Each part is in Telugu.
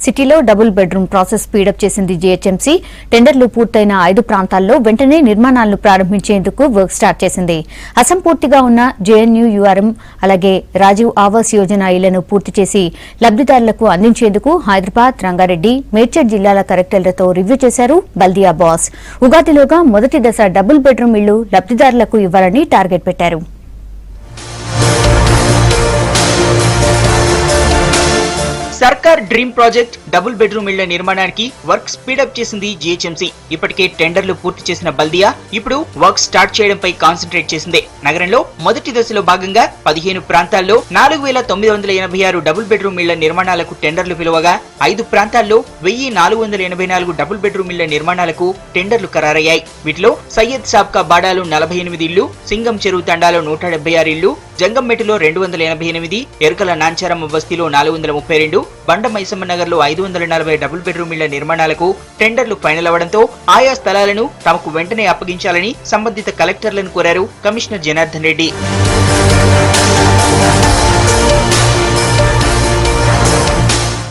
సిటీలో డబుల్ బెడ్రూమ్ ప్రాసెస్ స్పీడప్ చేసింది జీహెచ్ఎంసీ. టెండర్లు పూర్తయిన 5 ప్రాంతాల్లో వెంటనే నిర్మాణాలను ప్రారంభించేందుకు వర్క్ స్టార్ట్ చేసింది. అసంపూర్తిగా ఉన్న జేఎన్యూఆర్ఎం అలాగే రాజీవ్ ఆవాస్ యోజన ఇళ్లను పూర్తి చేసి లబ్దిదారులకు అందించేందుకు హైదరాబాద్, రంగారెడ్డి, మేడ్చల్ జిల్లాల కలెక్టర్లతో రివ్యూ చేశారు బల్దియా బాస్. ఉగాదిలోగా మొదటి దశ డబుల్ బెడ్రూమ్ ఇళ్లు లబ్దిదారులకు ఇవ్వాలని టార్గెట్ పెట్టారు. సర్కార్ డ్రీమ్ ప్రాజెక్ట్ డబుల్ బెడ్రూమ్ ఇళ్ల నిర్మాణానికి వర్క్ స్పీడప్ చేసింది జీహెచ్ఎంసీ. ఇప్పటికే టెండర్లు పూర్తి చేసిన బల్దియా ఇప్పుడు వర్క్ స్టార్ట్ చేయడంపై కాన్సంట్రేట్ చేసింది. నగరంలో మొదటి దశలో భాగంగా 15 ప్రాంతాల్లో 4986 డబుల్ బెడ్రూమ్ ఇళ్ల నిర్మాణాలకు టెండర్లు పిలువగా 5 ప్రాంతాల్లో 1484 డబుల్ బెడ్రూమ్ ఇళ్ల నిర్మాణాలకు టెండర్లు ఖరారయ్యాయి. వీటిలో సయ్యద్ సాబ్కా బాడాలో 48 ఇళ్లు, సింగం చెరువు తండాలో 176 ఇళ్లు, జంగంమెట్టులో 288, ఎరుకల నాంచారమ్మ బస్తీలో 432, బండ మైసమ్మ నగర్ లో 540 డబుల్ బెడ్రూమ్ ఇళ్ల నిర్మాణాలకు టెండర్లు ఫైనల్ అవ్వడంతో ఆయా స్థలాలను తమకు వెంటనే అప్పగించాలని సంబంధిత కలెక్టర్లను కోరారు కమిషనర్ జనార్దన్ రెడ్డి.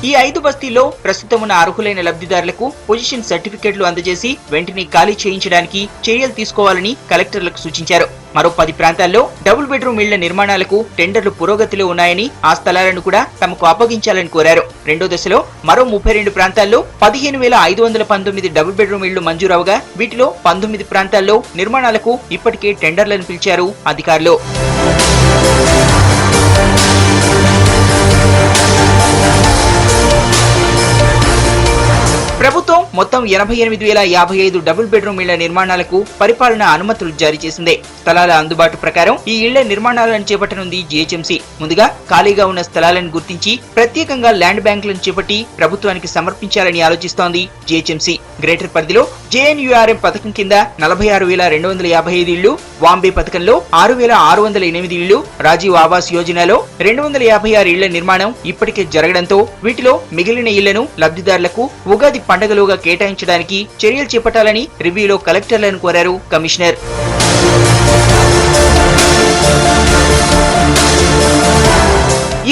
ఈ 5 బస్తీల్లో ప్రస్తుతం ఉన్న అర్హులైన లబ్దిదారులకు పొజిషన్ సర్టిఫికెట్లు అందజేసి వెంటనే ఖాళీ చేయించడానికి చర్యలు తీసుకోవాలని కలెక్టర్లకు సూచించారు. మరో 10 ప్రాంతాల్లో డబుల్ బెడ్రూమ్ ఇళ్ల నిర్మాణాలకు టెండర్లు పురోగతిలో ఉన్నాయని ఆ స్థలాలను కూడా తమకు అప్పగించాలని కోరారు. రెండో దశలో మరో 32 ప్రాంతాల్లో 15,519 డబుల్ బెడ్రూమ్ ఇళ్లు మంజూరవగా వీటిలో 19 ప్రాంతాల్లో నిర్మాణాలకు ఇప్పటికే టెండర్లను పిలిచారు అధికారులు. ప్రభుత్వం మొత్తం 88,055 డబుల్ బెడ్రూమ్ ఇళ్ల నిర్మాణాలకు పరిపాలనా అనుమతులు జారీ చేసింది. స్థలాల అందుబాటు ప్రకారం ఈ ఇళ్ల నిర్మాణాలను చేపట్టనుంది జీహెచ్ఎంసీ. ముందుగా ఖాళీగా ఉన్న స్థలాలను గుర్తించి ప్రత్యేకంగా ల్యాండ్ బ్యాంకులను చేపట్టి ప్రభుత్వానికి సమర్పించాలని ఆలోచిస్తోంది జీహెచ్ఎంసీ. గ్రేటర్ పరిధిలో జేఎన్యూఆర్ఎం పథకం కింద 46,255 ఇళ్లు, వాంబే పథకంలో 6,608 ఇళ్లు, రాజీవ్ ఆవాస్ యోజనలో 256 ఇళ్ల నిర్మాణం ఇప్పటికే జరగడంతో వీటిలో మిగిలిన ఇళ్లను లబ్దిదారులకు ఉగాది పండుగలోగా కేటాయించడానికి చర్యలు చేపట్టాలని రివ్యూలో కలెక్టర్లను కోరారు కమిషనర్.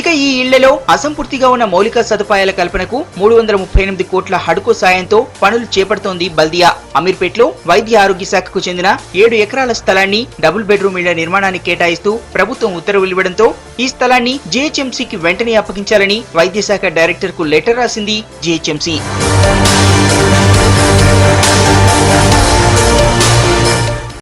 ఇక ఈ ఇళ్లలో అసంపూర్తిగా ఉన్న మౌలిక సదుపాయాల కల్పనకు 338 కోట్ల హడ్కో సాయంతో పనులు చేపడుతోంది బల్దియా. అమీర్పేట్లో వైద్య ఆరోగ్య శాఖకు చెందిన 7 ఎకరాల స్థలాన్ని డబుల్ బెడ్రూమ్ ఇళ్ల నిర్మాణానికి కేటాయిస్తూ ప్రభుత్వం ఉత్తర్వులు ఇవ్వడంతో ఈ స్థలాన్ని జీహెచ్ఎంసీకి వెంటనే అప్పగించాలని వైద్య శాఖ డైరెక్టర్ కు లెటర్ రాసింది జీహెచ్ఎంసీ.